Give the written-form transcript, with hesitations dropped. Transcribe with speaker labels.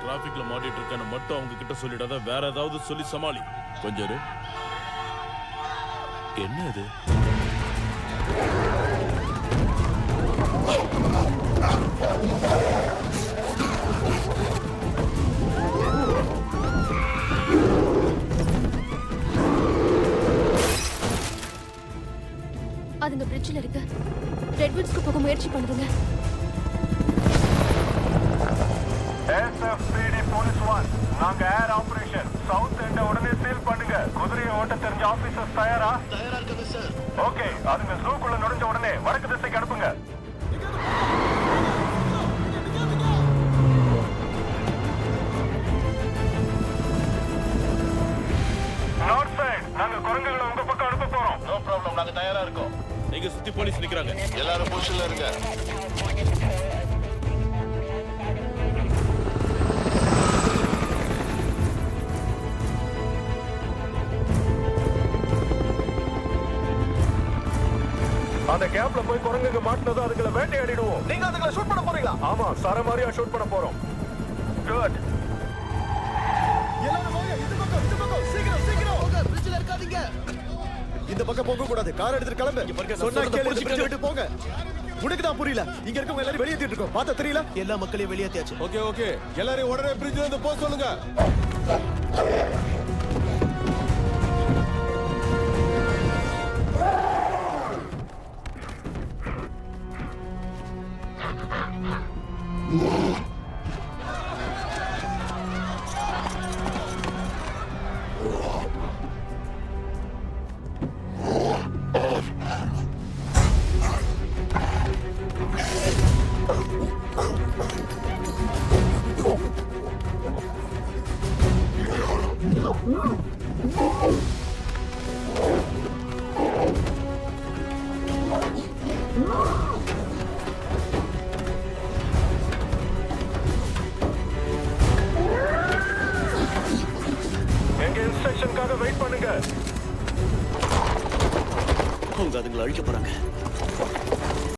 Speaker 1: டிராபிக்ல மாட்டிட்டு இருக்கேன்னு மட்டும் அவங்க கிட்ட சொல்லிடாத, வேற ஏதாவது சொல்லி சமாளி. கொஞ்சம் இரு. என்ன இது?
Speaker 2: அதுங்க பிரிட்ஜ்ல இருக்கு. ரெட்வுட்ஸ்க்கு போக முயற்சி பண்ணுதுங்க.
Speaker 3: SFPD போலீஸ் 1, நாங்க ஏர் ஆபரேஷன் சவுத் எண்ட உடனே சீல் பண்ணுங்க. குதிரையை ஓட்ட தெரிஞ்ச ஆபீசர்ஸ் தயாரா
Speaker 4: இருக்காங்க சார்.
Speaker 3: ஓகே, அதுங்க ஜூக்குள்ள நுழைஞ்ச உடனே வடக்கு திசைக்கு அனுப்புங்க. நார்த் சைடு நாங்க குரங்குகளை உங்க பக்கம் அனுப்ப போறோம்.
Speaker 4: நோ ப்ராப்ளம், நாங்க தயாரா இருக்கோம்.
Speaker 1: நீங்க சுத்தி போலீஸ் நிக்கிறாங்க.
Speaker 4: எல்லாரும் பொசிஷன்ல இருங்க.
Speaker 3: அந்த கேப்ல போய் குரங்குங்க மாட்டினதும் அதுங்களை வேட்டையாடிடுவோம்.
Speaker 4: நீங்க அதுங்களை ஷூட் பண்ண போறீங்களா?
Speaker 3: ஆமா, சரமாரியா ஷூட் பண்ண போறோம். குட்.
Speaker 4: எல்லாரும் வாங்க, இந்த பக்கம் சீக்கிரம் போங்க. பிரிட்ஜ்ல இருக்காதீங்க. இந்த பக்கம் போக கூடாது. கார் எடுத்துட்டு கிளம்பு. சொன்னா கேளு, பிரிட்ஜ் விட்டு போங்க. உனக்கு தான் புரியல. இங்க இருக்கவங்க எல்லாரும் வெளியேத்திட்டு இருக்கோம். பார்த்தா தெரியல? எல்லா மக்களையும் வெளியேத்தியாச்சு.
Speaker 5: ஓகே எல்லாரும் உடனே பிரிட்ஜ்ல இருந்து போக சொல்லுங்க.
Speaker 3: எங்க இன்ஸ்ட்ரக்ஷனுக்காக வெயிட் பண்ணுங்க.
Speaker 4: அவங்க அதுங்களை அழிக்க போறாங்க.